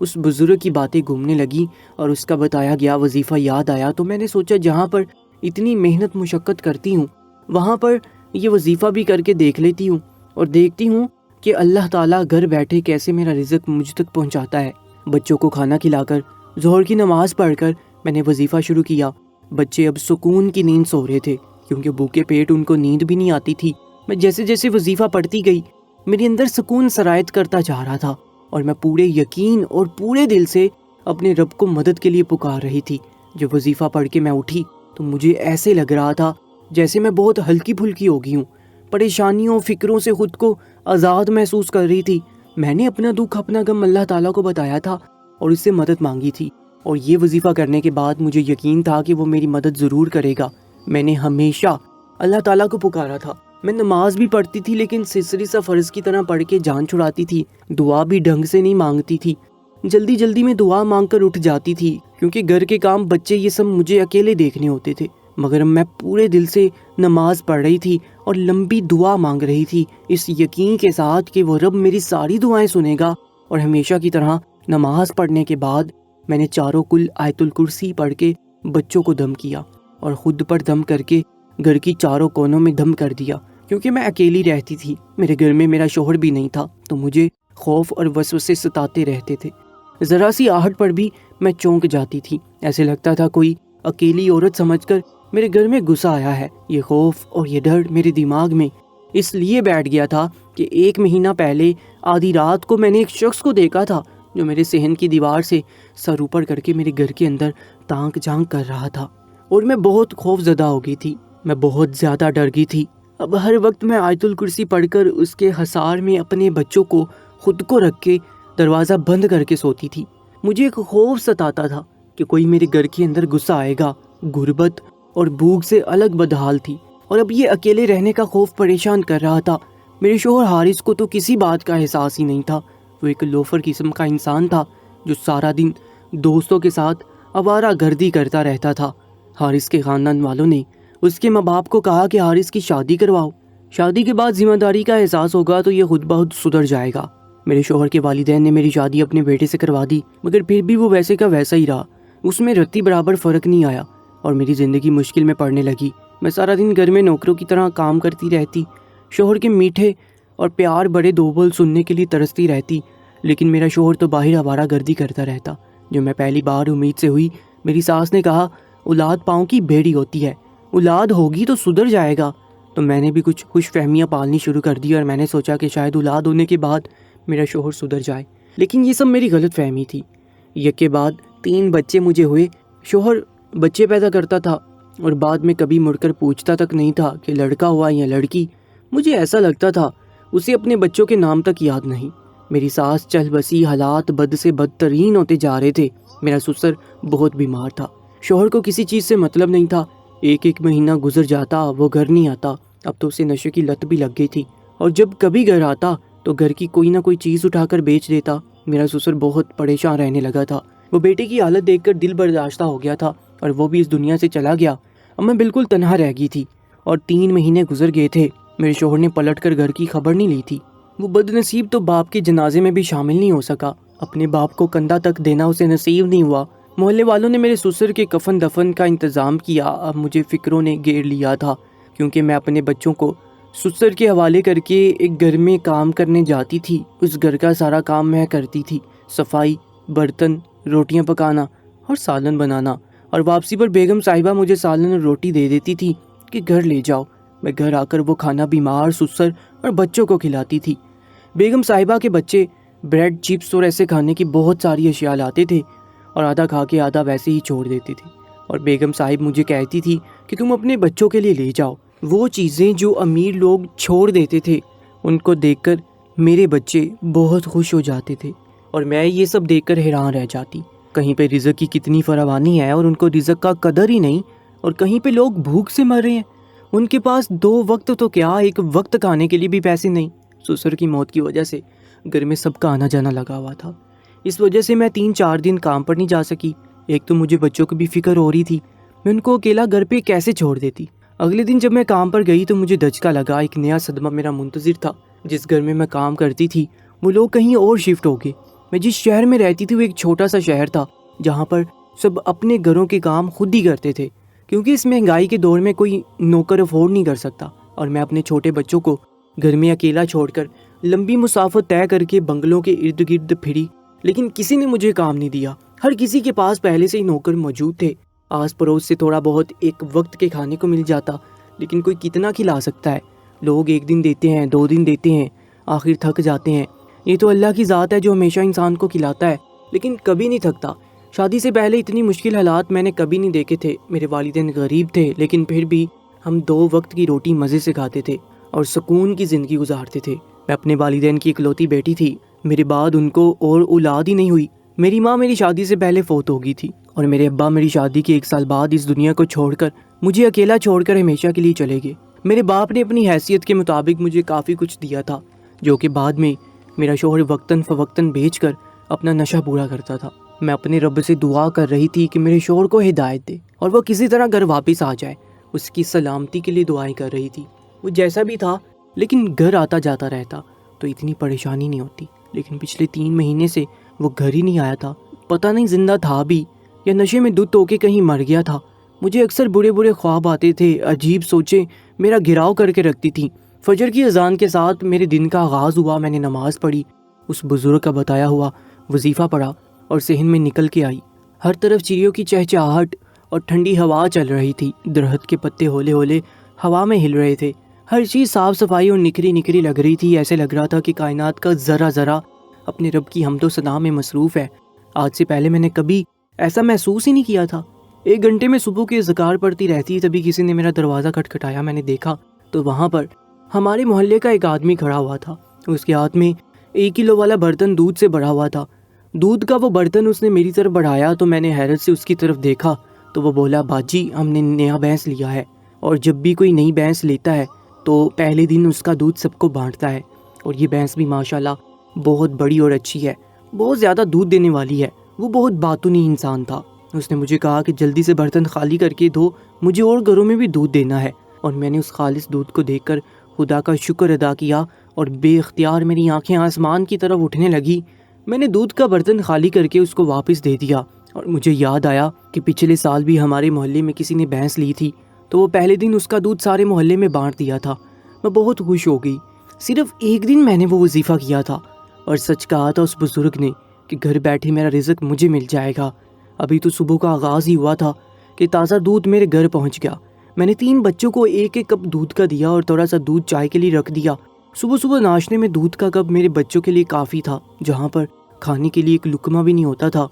اس بزرگ کی باتیں گھومنے لگی اور اس کا بتایا گیا وظیفہ یاد آیا، تو میں نے سوچا جہاں پر اتنی محنت مشقت کرتی ہوں وہاں پر یہ وظیفہ بھی کر کے دیکھ لیتی ہوں اور دیکھتی ہوں کہ اللہ تعالیٰ گھر بیٹھے کیسے میرا رزق مجھ تک پہنچاتا ہے۔ بچوں کو کھانا کھلا کر ظہر کی نماز پڑھ کر میں نے وظیفہ شروع کیا۔ بچے اب سکون کی نیند سو رہے تھے کیونکہ بھوکے پیٹ ان کو نیند بھی نہیں آتی تھی۔ میں جیسے جیسے وظیفہ پڑھتی گئی میرے اندر سکون سرایت کرتا جا رہا تھا اور میں پورے یقین اور پورے دل سے اپنے رب کو مدد کے لیے پکار رہی تھی۔ جب وظیفہ پڑھ کے میں اٹھی تو مجھے ایسے لگ رہا تھا جیسے میں بہت ہلکی پھلکی ہو گئی ہوں، پریشانیوں فکروں سے خود کو آزاد محسوس کر رہی تھی۔ میں نے اپنا دکھ اپنا غم اللہ تعالیٰ کو بتایا تھا اور اس سے مدد مانگی تھی، اور یہ وظیفہ کرنے کے بعد مجھے یقین تھا کہ وہ میری مدد ضرور کرے گا۔ میں نے ہمیشہ اللہ تعالیٰ کو پکارا تھا۔ میں نماز بھی پڑھتی تھی لیکن سلسلے سا فرض کی طرح پڑھ کے جان چھڑاتی تھی، دعا بھی ڈھنگ سے نہیں مانگتی تھی، جلدی جلدی میں دعا مانگ کر اٹھ جاتی تھی کیونکہ گھر کے کام بچے یہ سب مجھے اکیلے دیکھنے ہوتے تھے۔ مگر میں پورے دل سے نماز پڑھ رہی تھی اور لمبی دعا مانگ رہی تھی اس یقین کے ساتھ کہ وہ رب میری ساری دعائیں سنے گا۔ اور ہمیشہ کی طرح نماز پڑھنے کے بعد میں نے چاروں کل آیت الکرسی پڑھ کے بچوں کو دم کیا اور خود پر دم کر کے گھر کی چاروں کونوں میں دم کر دیا کیونکہ میں اکیلی رہتی تھی، میرے گھر میں میرا شوہر بھی نہیں تھا، تو مجھے خوف اور وسوسے ستاتے رہتے تھے۔ ذرا سی آہٹ پر بھی میں چونک جاتی تھی، ایسے لگتا تھا کوئی اکیلی عورت سمجھ کر میرے گھر میں گھسا آیا ہے۔ یہ خوف اور یہ ڈر میرے دماغ میں اس لیے بیٹھ گیا تھا کہ 1 مہینہ پہلے آدھی رات کو میں نے ایک شخص کو دیکھا تھا جو میرے صحن کی دیوار سے سر اوپر کر کے میرے گھر کے اندر تانک جھانک کر رہا تھا، اور میں بہت خوف زدہ ہو گئی تھی، میں بہت زیادہ ڈر گئی تھی۔ اب ہر وقت میں آیت الکرسی پڑھ کر اس کے حصار میں اپنے بچوں کو خود کو رکھ کے دروازہ بند کر کے سوتی تھی۔ مجھے ایک خوف ستاتا تھا کہ کوئی میرے گھر کے اندر غصہ آئے گا۔ غربت اور بھوک سے الگ بدحال تھی، اور اب یہ اکیلے رہنے کا خوف پریشان کر رہا تھا۔ میرے شوہر حارث کو تو کسی بات کا احساس ہی نہیں تھا، وہ ایک لوفر قسم کا انسان تھا جو سارا دن دوستوں کے ساتھ آوارہ گردی کرتا رہتا تھا۔ حارث کے خاندان والوں نے اس کے ماں باپ کو کہا کہ حارث کی شادی کرواؤ، شادی کے بعد ذمہ داری کا احساس ہوگا تو یہ خود بخود سدھر جائے گا۔ میرے شوہر کے والدین نے میری شادی اپنے بیٹے سے کروا دی، مگر پھر بھی وہ ویسے کا ویسا ہی رہا، اس میں رتی برابر فرق نہیں آیا اور میری زندگی مشکل میں پڑنے لگی۔ میں سارا دن گھر میں نوکروں کی طرح کام کرتی رہتی، شوہر کے میٹھے اور پیار بڑے دو بول سننے کے لیے ترستی رہتی، لیکن میرا شوہر تو باہر آوارہ گردی کرتا رہتا۔ جو میں پہلی بار امید سے ہوئی، میری ساس نے کہا اولاد پاؤں کی بیڑی ہوتی ہے، اولاد ہوگی تو سدھر جائے گا۔ تو میں نے بھی کچھ خوش فہمیاں پالنی شروع کر دی اور میں نے سوچا کہ شاید اولاد ہونے کے بعد میرا شوہر سدھر جائے، لیکن یہ سب میری غلط فہمی تھی۔ یک کے بعد 3 بچے مجھے ہوئے، شوہر بچے پیدا کرتا تھا اور بعد میں کبھی مڑ کر پوچھتا تک نہیں تھا کہ لڑکا ہوا یا لڑکی۔ مجھے ایسا لگتا تھا اسے اپنے بچوں کے نام تک یاد نہیں۔ میری ساس چل بسی حالات بد سے بدترین ہوتے جا رہے تھے۔ میرا سسر بہت بیمار تھا، شوہر کو کسی چیز سے مطلب نہیں تھا، ایک مہینہ گزر جاتا وہ گھر نہیں آتا۔ اب تو اسے نشے کی لت بھی لگ گئی تھی، اور جب کبھی گھر آتا تو گھر کی کوئی نہ کوئی چیز اٹھا کر بیچ دیتا۔ میرا سسر بہت پریشان رہنے لگا تھا، وہ بیٹے کی حالت دیکھ کر دل برداشتہ ہو گیا تھا اور وہ بھی اس دنیا سے چلا گیا۔ اب میں بالکل تنہا رہ گئی تھی اور 3 مہینے گزر گئے تھے۔ میرے شوہر نے پلٹ کر گھر کی خبر نہیں لی تھی۔ وہ بد نصیب تو باپ کے جنازے میں بھی شامل نہیں ہو سکا، اپنے باپ کو کندھا تک دینا اسے نصیب نہیں ہوا۔ محلے والوں نے میرے سسر کے کفن دفن کا انتظام کیا۔ اب مجھے فکروں نے گھیر لیا تھا کیونکہ میں اپنے بچوں کو سسر کے حوالے کر کے ایک گھر میں کام کرنے جاتی تھی۔ اس گھر کا سارا کام میں کرتی تھی، صفائی، برتن، روٹیاں پکانا اور سالن بنانا، اور واپسی پر بیگم صاحبہ مجھے سالن اور روٹی دے دیتی تھی کہ گھر لے جاؤ۔ میں گھر آ کر وہ کھانا بیمار سسر اور بچوں کو کھلاتی تھی۔ بیگم صاحبہ کے بچے بریڈ، چپس اور ایسے کھانے کی بہت ساری اشیاء لاتے تھے اور آدھا کھا کے آدھا ویسے ہی چھوڑ دیتے تھے، اور بیگم صاحب مجھے کہتی تھی کہ تم اپنے بچوں کے لیے لے جاؤ۔ وہ چیزیں جو امیر لوگ چھوڑ دیتے تھے ان کو دیکھ کر میرے بچے بہت خوش ہو جاتے تھے اور میں یہ سب دیکھ کر حیران رہ جاتی۔ کہیں پہ رزق کی کتنی فراوانی ہے اور ان کو رزق کا قدر ہی نہیں، اور کہیں پہ لوگ بھوک سے مر رہے ہیں، ان کے پاس 2 وقت تو کیا 1 وقت کھانے کے لیے بھی پیسے نہیں۔ سسر کی موت کی وجہ سے گھر میں سب کا آنا جانا لگا ہوا تھا، اس وجہ سے میں 3-4 دن کام پر نہیں جا سکی۔ ایک تو مجھے بچوں کی بھی فکر ہو رہی تھی، میں ان کو اکیلا گھر پہ کیسے چھوڑ دیتی۔ اگلے دن جب میں کام پر گئی تو مجھے دھچکا لگا، ایک نیا صدمہ میرا منتظر تھا۔ جس گھر میں کام کرتی تھی وہ لوگ کہیں اور شفٹ ہو گئے، میں جس شہر میں رہتی تھی وہ ایک چھوٹا سا شہر تھا جہاں پر سب اپنے گھروں کے کام خود ہی کرتے تھے، کیونکہ اس مہنگائی کے دور میں کوئی نوکر افورڈ نہیں کر سکتا۔ اور میں اپنے چھوٹے بچوں کو گھر میں اکیلا چھوڑ کر لمبی مسافت طے کر کے بنگلوں کے ارد گرد پھری، لیکن کسی نے مجھے کام نہیں دیا۔ ہر کسی کے پاس پہلے سے ہی نوکر موجود تھے۔ آس پڑوس سے تھوڑا بہت ایک وقت کے کھانے کو مل جاتا، لیکن کوئی کتنا کھلا سکتا ہے؟ لوگ 1 دن دیتے ہیں، 2 دن دیتے ہیں، آخر تھک جاتے ہیں۔ یہ تو اللہ کی ذات ہے جو ہمیشہ انسان کو کھلاتا ہے، لیکن کبھی نہیں تھکتا۔ شادی سے پہلے اتنی مشکل حالات میں نے کبھی نہیں دیکھے تھے۔ میرے والدین غریب تھے، لیکن پھر بھی ہم 2 وقت کی روٹی مزے سے کھاتے تھے اور سکون کی زندگی گزارتے تھے۔ میں اپنے والدین کی اکلوتی بیٹی تھی۔ میرے بعد ان کو اور اولاد ہی نہیں ہوئی۔ میری ماں میری شادی سے پہلے فوت ہو گئی تھی اور میرے ابا میری شادی کے 1 سال بعد اس دنیا کو چھوڑ کر مجھے اکیلا چھوڑ کر ہمیشہ کے لیے چلے گئے۔ میرے باپ نے اپنی حیثیت کے مطابق مجھے کافی کچھ دیا تھا، جو کہ بعد میں میرا شوہر وقتاً فوقتاً بیچ کر اپنا نشہ پورا کرتا تھا۔ میں اپنے رب سے دعا کر رہی تھی کہ میرے شوہر کو ہدایت دے اور وہ کسی طرح گھر واپس آ جائے۔ اس کی سلامتی کے لیے دعائیں کر رہی تھی۔ وہ جیسا بھی تھا لیکن گھر آتا جاتا رہتا تو اتنی پریشانی نہیں ہوتی، لیکن پچھلے 3 مہینے سے وہ گھر ہی نہیں آیا تھا۔ پتہ نہیں زندہ تھا بھی یا نشے میں دھت ہو کے کہیں مر گیا تھا۔ مجھے اکثر برے برے خواب آتے تھے، عجیب سوچیں میرا گھیراؤ کر کے رکھتی تھیں۔ فجر کی اذان کے ساتھ میرے دن کا آغاز ہوا۔ میں نے نماز پڑھی، اس بزرگ کا بتایا ہوا وظیفہ پڑھا اور صحن میں نکل کے آئی۔ ہر طرف چڑیوں کی چہچہاہٹ اور ٹھنڈی ہوا چل رہی تھی۔ درخت کے پتے ہولے ہولے ہوا میں ہل رہے تھے۔ ہر چیز صاف صفائی اور نکھری نکھری لگ رہی تھی۔ ایسے لگ رہا تھا کہ کائنات کا ذرہ ذرہ اپنے رب کی حمد و ثنا میں مصروف ہے۔ آج سے پہلے میں نے کبھی ایسا محسوس ہی نہیں کیا تھا۔ 1 گھنٹے میں صبح کی اذکار پڑتی رہتی، تبھی کسی نے میرا دروازہ کھٹکھٹایا۔ میں نے دیکھا تو وہاں پر ہمارے محلے کا ایک آدمی کھڑا ہوا تھا۔ اس کے ہاتھ میں 1 کلو والا برتن دودھ سے بھرا ہوا تھا۔ دودھ کا وہ برتن اس نے میری طرف بڑھایا تو میں نے حیرت سے اس کی طرف دیکھا تو وہ بولا، باجی ہم نے نیا بھینس لیا ہے اور جب بھی کوئی نئی بھینس لیتا ہے تو پہلے دن اس کا دودھ سب کو بانٹتا ہے، اور یہ بھینس بھی ماشاءاللہ بہت بڑی اور اچھی ہے، بہت زیادہ دودھ دینے والی ہے۔ وہ بہت باتونی انسان تھا۔ اس نے مجھے کہا کہ جلدی سے برتن خالی کر کے دو، مجھے اور گھروں میں بھی دودھ دینا ہے۔ اور میں نے اس خالص دودھ کو دیکھ کر خدا کا شکر ادا کیا اور بے اختیار میری آنکھیں آسمان کی طرف اٹھنے لگی۔ میں نے دودھ کا برتن خالی کر کے اس کو واپس دے دیا اور مجھے یاد آیا کہ پچھلے سال بھی ہمارے محلے میں کسی نے بھینس لی تھی تو وہ پہلے دن اس کا دودھ سارے محلے میں بانٹ دیا تھا۔ میں بہت خوش ہو گئی۔ صرف 1 دن میں نے وہ وظیفہ کیا تھا اور سچ کہا تھا اس بزرگ نے کہ گھر بیٹھے میرا رزق مجھے مل جائے گا۔ ابھی تو صبح کا آغاز ہی ہوا تھا کہ تازہ دودھ میرے گھر پہنچ گیا۔ میں نے 3 بچوں کو 1 کپ دودھ کا دیا اور تھوڑا سا دودھ چائے کے لیے رکھ دیا۔ صبح صبح ناشتے میں دودھ کا کپ میرے بچوں کے لیے کافی تھا۔ جہاں پر کھانے کے لیے ایک لقمہ بھی نہیں ہوتا تھا،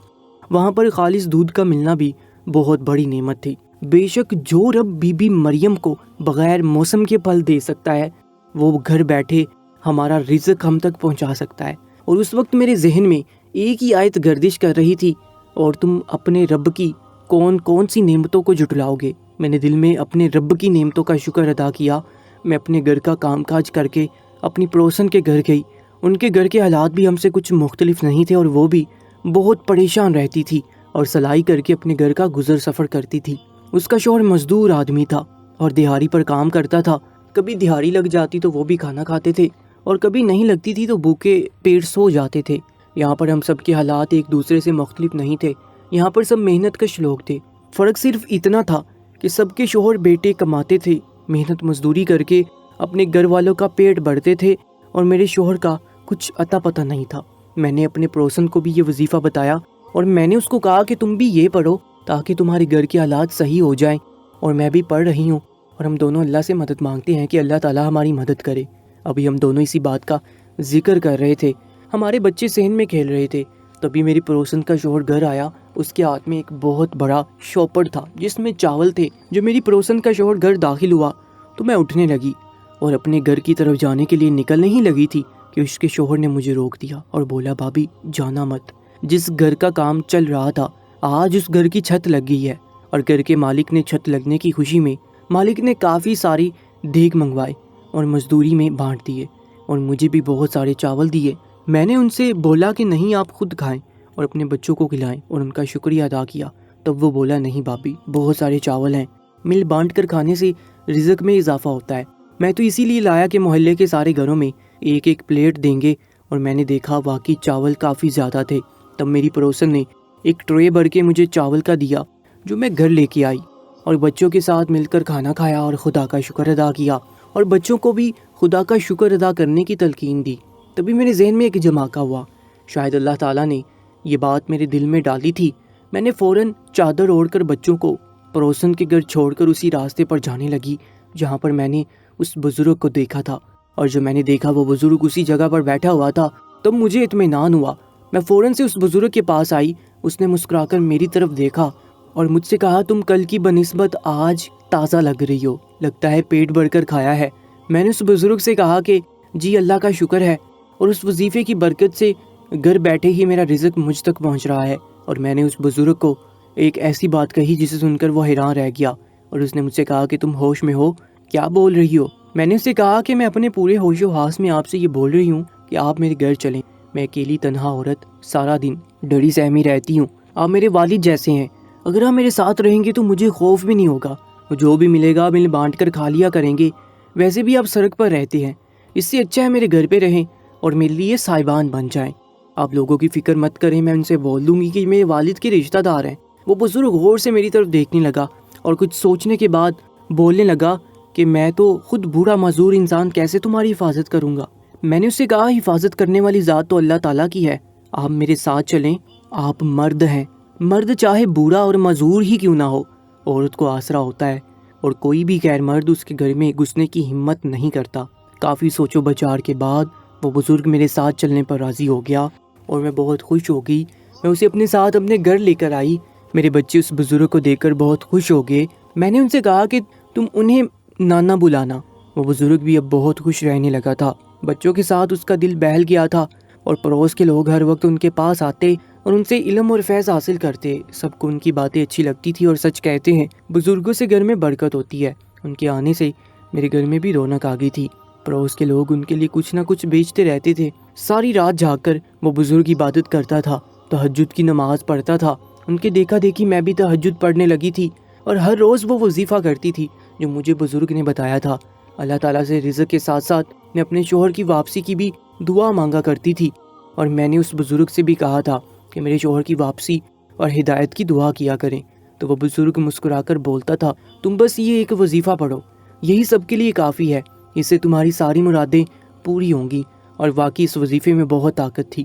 وہاں پر خالص دودھ کا ملنا بھی بہت بڑی نعمت تھی۔ بے شک جو رب بی بی مریم کو بغیر موسم کے پھل دے سکتا ہے، وہ گھر بیٹھے ہمارا رزق ہم تک پہنچا سکتا ہے۔ اور اس وقت میرے ذہن میں ایک ہی آیت گردش کر رہی تھی، اور تم اپنے رب کی کون کون سی نعمتوں کو جھٹلاؤ گے۔ میں نے دل میں اپنے رب کی نعمتوں کا شکر ادا کیا۔ میں اپنے گھر کا کام کاج کر کے اپنی پڑوسن کے گھر گئی۔ ان کے گھر کے حالات بھی ہم سے کچھ مختلف نہیں تھے اور وہ بھی بہت پریشان رہتی تھی اور سلائی کر کے اپنے گھر کا گزر سفر کرتی تھی۔ اس کا شوہر مزدور آدمی تھا اور دہاڑی پر کام کرتا تھا۔ کبھی دہاڑی لگ جاتی تو وہ بھی کھانا کھاتے تھے اور کبھی نہیں لگتی تھی تو بھوکے پیٹ سو جاتے تھے۔ یہاں پر ہم سب کے حالات ایک دوسرے سے مختلف نہیں تھے۔ یہاں پر سب محنت کش لوگ تھے۔ فرق صرف اتنا تھا کہ سب کے شوہر بیٹے کماتے تھے، محنت مزدوری کر کے اپنے گھر والوں کا پیٹ بھرتے تھے، اور میرے شوہر کا کچھ عطا پتہ نہیں تھا۔ میں نے اپنے پڑوسن کو بھی یہ وظیفہ بتایا اور میں نے اس کو کہا کہ تم بھی یہ پڑھو تاکہ تمہارے گھر کے حالات صحیح ہو جائیں، اور میں بھی پڑھ رہی ہوں اور ہم دونوں اللہ سے مدد مانگتے ہیں کہ اللہ تعالیٰ ہماری مدد کرے۔ ابھی ہم دونوں اسی بات کا ذکر کر رہے تھے، ہمارے بچے صحن میں کھیل رہے تھے، تبھی میری پڑوسن کا شوہر گھر آیا۔ اس کے ہاتھ میں ایک بہت بڑا شوپڑ تھا جس میں چاول تھے۔ جو میری پڑوسن کا شوہر گھر داخل ہوا تو میں اٹھنے لگی اور اپنے گھر کی طرف جانے کے لیے نکلنے ہی لگی تھی کہ اس کے شوہر نے مجھے روک دیا اور بولا، بھابی جانا مت، جس گھر کا کام چل رہا تھا آج اس گھر کی چھت لگ گئی ہے۔ اور گھر کے مالک نے چھت لگنے کی خوشی میں مالک نے کافی ساری دیگ منگوائے اور مزدوری میں بانٹ دیے اور مجھے بھی بہت سارے چاول دیے۔ میں نے ان سے بولا کہ نہیں، آپ خود کھائیں اور اپنے بچوں کو کھلائیں، اور ان کا شکریہ ادا کیا۔ تب وہ بولا، نہیں بھابی بہت سارے چاول ہیں، مل بانٹ کر کھانے سے رزق میں اضافہ ہوتا ہے۔ میں تو اسی لیے لایا کہ محلے کے سارے گھروں میں 1 پلیٹ دیں گے اور میں نے دیکھا واقعی چاول کافی زیادہ تھے۔ تب میری پڑوسن نے ایک ٹرے بھر کے مجھے چاول کا دیا جو میں گھر لے کے آئی، اور بچوں کے ساتھ مل کر کھانا کھایا اور خدا کا شکر ادا کیا، اور بچوں کو بھی خدا کا شکر ادا کرنے کی تلقین دی۔ تبھی میرے ذہن میں ایک جھماکہ ہوا، شاید اللہ تعالیٰ نے یہ بات میرے دل میں ڈالی تھی۔ میں نے فوراً چادر اوڑھ کر بچوں کو پڑوسن کے گھر چھوڑ کر اسی راستے پر جانے لگی جہاں پر میں نے اس بزرگ کو دیکھا تھا، اور جو میں نے دیکھا وہ بزرگ اسی جگہ پر بیٹھا ہوا تھا، تب مجھے اطمینان ہوا۔ میں فوراً سے اس بزرگ کے پاس آئی، اس نے مسکرا کر میری طرف دیکھا اور مجھ سے کہا، تم کل کی بنسبت آج تازہ لگ رہی ہو، لگتا ہے پیٹ بھر کر کھایا ہے۔ میں نے اس بزرگ سے کہا کہ جی اللہ کا شکر ہے، اور اس وظیفے کی برکت سے گھر بیٹھے ہی میرا رزق مجھ تک پہنچ رہا ہے۔ اور میں نے اس بزرگ کو ایک ایسی بات کہی جسے سن کر وہ حیران رہ گیا، اور اس نے مجھ سے کہا کہ تم ہوش میں ہو، کیا بول رہی ہو؟ میں نے اسے کہا کہ میں اپنے پورے ہوش و حواس میں آپ سے یہ بول رہی ہوں کہ آپ میرے گھر چلیں۔ میں اکیلی تنہا عورت سارا دن ڈری سہمی رہتی ہوں، آپ میرے والد جیسے ہیں، اگر آپ میرے ساتھ رہیں گے تو مجھے خوف بھی نہیں ہوگا، جو بھی ملے گا مل بانٹ کر کھا لیا کریں گے، ویسے بھی آپ سڑک پر رہتے ہیں، اس سے اچھا ہے میرے گھر پہ رہیں اور میرے لیے سائبان بن جائیں۔ آپ لوگوں کی فکر مت کریں، میں ان سے بول دوں گی کہ میرے والد کے رشتہ دار ہیں۔ وہ بزرگ غور سے میری طرف دیکھنے لگا اور کچھ سوچنے کے بعد بولنے لگا کہ میں تو خود بوڑھا معذور انسان کیسے تمہاری حفاظت کروں گا۔ میں نے اس سے کہا، حفاظت کرنے والی ذات تو اللہ تعالیٰ کی ہے، آپ میرے ساتھ چلیں، آپ مرد ہیں، مرد چاہے بوڑھا اور معذور ہی کیوں نہ ہو، عورت کو آسرا ہوتا ہے، اور کوئی بھی غیر مرد اس کے گھر میں گھسنے کی ہمت نہیں کرتا۔ کافی سوچ و بچار کے بعد وہ بزرگ میرے ساتھ چلنے پر راضی ہو گیا اور میں بہت خوش ہو گئی۔ میں اسے اپنے ساتھ اپنے گھر لے کر آئی۔ میرے بچے اس بزرگ کو دیکھ کر بہت خوش ہو گئے۔ میں نے ان سے کہا کہ تم انہیں نانا بلانا۔ وہ بزرگ بھی اب بہت خوش رہنے لگا تھا، بچوں کے ساتھ اس کا دل بہل گیا تھا، اور پڑوس کے لوگ ہر وقت ان کے پاس آتے اور ان سے علم اور فیض حاصل کرتے۔ سب کو ان کی باتیں اچھی لگتی تھی، اور سچ کہتے ہیں بزرگوں سے گھر میں برکت ہوتی ہے۔ ان کے آنے سے میرے گھر میں بھی رونق آ گئی تھی۔ پڑوس کے لوگ ان کے لیے کچھ نہ کچھ بیچتے رہتے تھے۔ ساری رات جاگ کر وہ بزرگ عبادت کرتا تھا، تہجد کی نماز پڑھتا تھا۔ ان کے دیکھا دیکھی میں بھی تہجد پڑھنے لگی تھی، اور ہر روز وہ وظیفہ کرتی تھی جو مجھے بزرگ نے بتایا تھا۔ اللہ تعالیٰ سے رزق کے ساتھ ساتھ میں اپنے شوہر کی واپسی کی بھی دعا مانگا کرتی تھی، اور میں نے اس بزرگ سے بھی کہا تھا کہ میرے شوہر کی واپسی اور ہدایت کی دعا کیا کریں۔ تو وہ بزرگ مسکرا کر بولتا تھا، تم بس یہ ایک وظیفہ پڑھو، یہی سب کے لیے کافی ہے، اس سے تمہاری ساری مرادیں پوری ہوں گی۔ اور واقعی اس وظیفے میں بہت طاقت تھی۔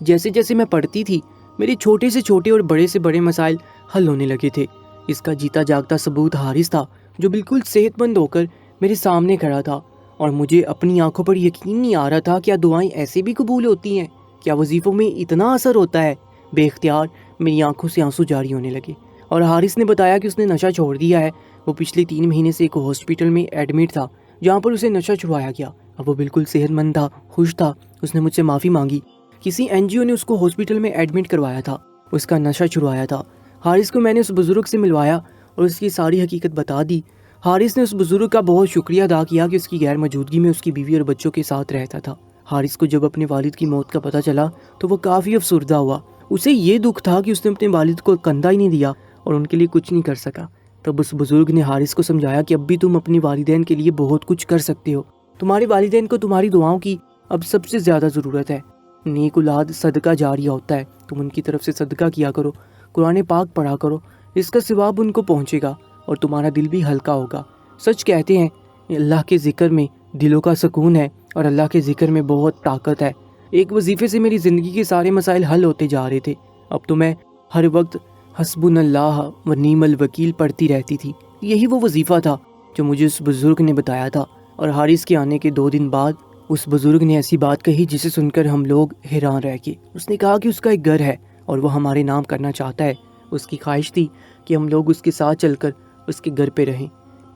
جیسے جیسے میں پڑھتی تھی میرے چھوٹے سے چھوٹے اور بڑے سے بڑے مسائل حل ہونے لگے تھے۔ اس کا جیتا جاگتا ثبوت حارث تھا، جو بالکل صحت مند ہو کر میرے سامنے کھڑا تھا، اور مجھے اپنی آنکھوں پر یقین نہیں آ رہا تھا، کیا دعائیں ایسے بھی قبول ہوتی ہیں؟ کیا وظیفوں میں اتنا اثر ہوتا ہے؟ بے اختیار میری آنکھوں سے آنسو جاری ہونے لگے، اور حارث نے بتایا کہ اس نے نشہ چھوڑ دیا ہے۔ وہ پچھلے 3 مہینے سے ایک ہاسپٹل میں ایڈمٹ تھا جہاں پر اسے نشہ چھڑوایا گیا۔ اب وہ بالکل صحت مند تھا، خوش تھا۔ اس نے مجھ سے معافی مانگی، کسی NGO نے اس کو ہاسپٹل میں ایڈمٹ کروایا تھا، اس کا نشہ چھڑوایا تھا۔ حارث کو میں نے اس بزرگ سے ملوایا اور اس کی ساری حقیقت بتا دی۔ حارث نے اس بزرگ کا بہت شکریہ ادا کیا کہ اس کی غیر موجودگی میں اس کی بیوی اور بچوں کے ساتھ رہتا تھا۔ حارث کو جب اپنے والد کی موت کا پتہ چلا تو وہ کافی افسردہ ہوا۔ اسے یہ دکھ تھا کہ اس نے اپنے والد کو کندھا ہی نہیں دیا اور ان کے لیے کچھ نہیں کر سکا۔ تب اس بزرگ نے حارث کو سمجھایا کہ اب بھی تم اپنے والدین کے لیے بہت کچھ کر سکتے ہو، تمہارے والدین کو تمہاری دعاؤں کی اب سب سے زیادہ ضرورت ہے۔ نیک اولاد صدقہ جاریہ ہوتا ہے، تم ان کی طرف سے صدقہ کیا کرو، قرآن پاک پڑھا کرو، اس کا ثواب ان کو پہنچے گا اور تمہارا دل بھی ہلکا ہوگا۔ سچ کہتے ہیں اللہ کے ذکر میں دلوں کا سکون ہے، اور اللہ کے ذکر میں بہت طاقت ہے۔ ایک وظیفے سے میری زندگی کے سارے مسائل حل ہوتے جا رہے تھے۔ اب تو میں ہر وقت حسبنا اللہ و نعم الوکیل پڑھتی رہتی تھی۔ یہی وہ وظیفہ تھا جو مجھے اس بزرگ نے بتایا تھا۔ اور حارث کے آنے کے 2 دن بعد اس بزرگ نے ایسی بات کہی جسے سن کر ہم لوگ حیران رہ گئے۔ اس نے کہا کہ اس کا ایک گھر ہے اور وہ ہمارے نام کرنا چاہتا ہے۔ اس کی خواہش تھی کہ ہم لوگ اس کے ساتھ چل کر اس کے گھر پہ رہیں۔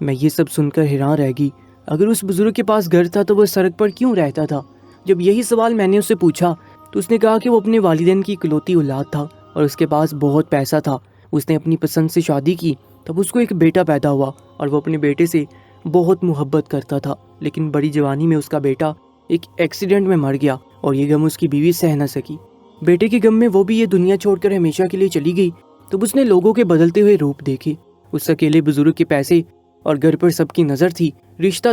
میں یہ سب سن کر حیران رہ گئی۔ اگر اس بزرگ کے پاس گھر تھا تو وہ سڑک پر کیوں رہتا تھا؟ جب یہی سوال میں نے اس سے پوچھا تو اس نے کہا کہ وہ اپنے والدین کی اکلوتی اولاد تھا اور اس کے پاس بہت پیسہ تھا۔ اس نے اپنی پسند سے شادی کی، تب اس کو ایک بیٹا پیدا ہوا اور وہ اپنے بیٹے سے بہت محبت کرتا تھا، لیکن بڑی جوانی میں اس کا بیٹا ایک ایکسیڈنٹ میں مر گیا اور یہ غم اس کی بیوی سہ نہ سکی۔ بیٹے کے غم میں وہ بھی یہ دنیا چھوڑ کر ہمیشہ کے لیے چلی گئی۔ تب اس نے لوگوں کے بدلتے ہوئے روپ دیکھے۔ اس اکیلے بزرگ کے پیسے اور گھر پر سب کی نظر تھی۔ رشتہ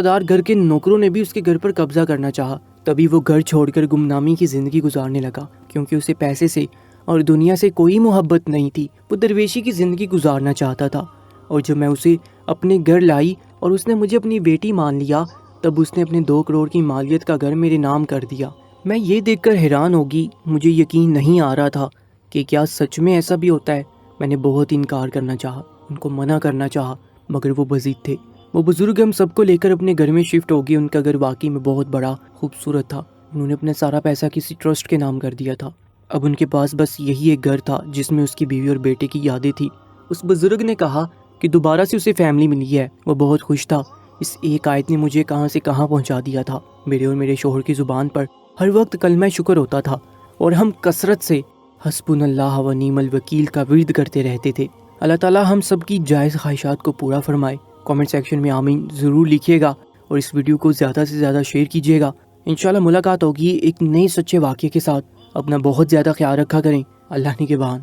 دار گھر کے نوکروں نے بھی اس کے گھر پر قبضہ کرنا چاہا۔ تبھی وہ گھر چھوڑ کر گمنامی کی زندگی گزارنے لگا، کیونکہ اسے پیسے سے اور دنیا سے کوئی محبت نہیں تھی۔ وہ درویشی کی زندگی گزارنا چاہتا تھا، اور جب میں اسے اپنے گھر لائی اور اس نے مجھے اپنی بیٹی مان لیا، تب اس نے اپنے 2 کروڑ کی مالیت کا گھر میرے نام کر دیا۔ میں یہ دیکھ کر حیران ہوگی، مجھے یقین نہیں آ رہا تھا کہ کیا سچ میں ایسا بھی ہوتا ہے۔ میں نے بہت انکار کرنا چاہا، ان کو منع کرنا چاہا، مگر وہ بضد تھے۔ وہ بزرگ ہم سب کو لے کر اپنے گھر میں شفٹ ہو گئے۔ ان کا گھر واقعی میں بہت بڑا، خوبصورت تھا۔ انہوں نے اپنا سارا پیسہ کسی ٹرسٹ کے نام کر دیا تھا۔ اب ان کے پاس بس یہی ایک گھر تھا جس میں اس کی بیوی اور بیٹے کی یادیں تھی۔ اس بزرگ نے کہا کہ دوبارہ سے اسے فیملی ملی ہے۔ وہ بہت خوش تھا۔ اس ایک آیت نے مجھے کہاں سے کہاں پہنچا دیا تھا۔ میرے اور میرے شوہر کی زبان پر ہر وقت کلمہ شکر ہوتا تھا، اور ہم کثرت سے حسبنا اللہ و نعم الوکیل کا ورد کرتے رہتے تھے۔ اللہ تعالیٰ ہم سب کی جائز خواہشات کو پورا فرمائے۔ کامنٹ سیکشن میں آمین ضرور لکھیے گا، اور اس ویڈیو کو زیادہ سے زیادہ شیئر کیجیے گا۔ انشاءاللہ ملاقات ہوگی ایک نئے سچے واقعے کے ساتھ۔ اپنا بہت زیادہ خیال رکھا کریں۔ اللہ نگہبان۔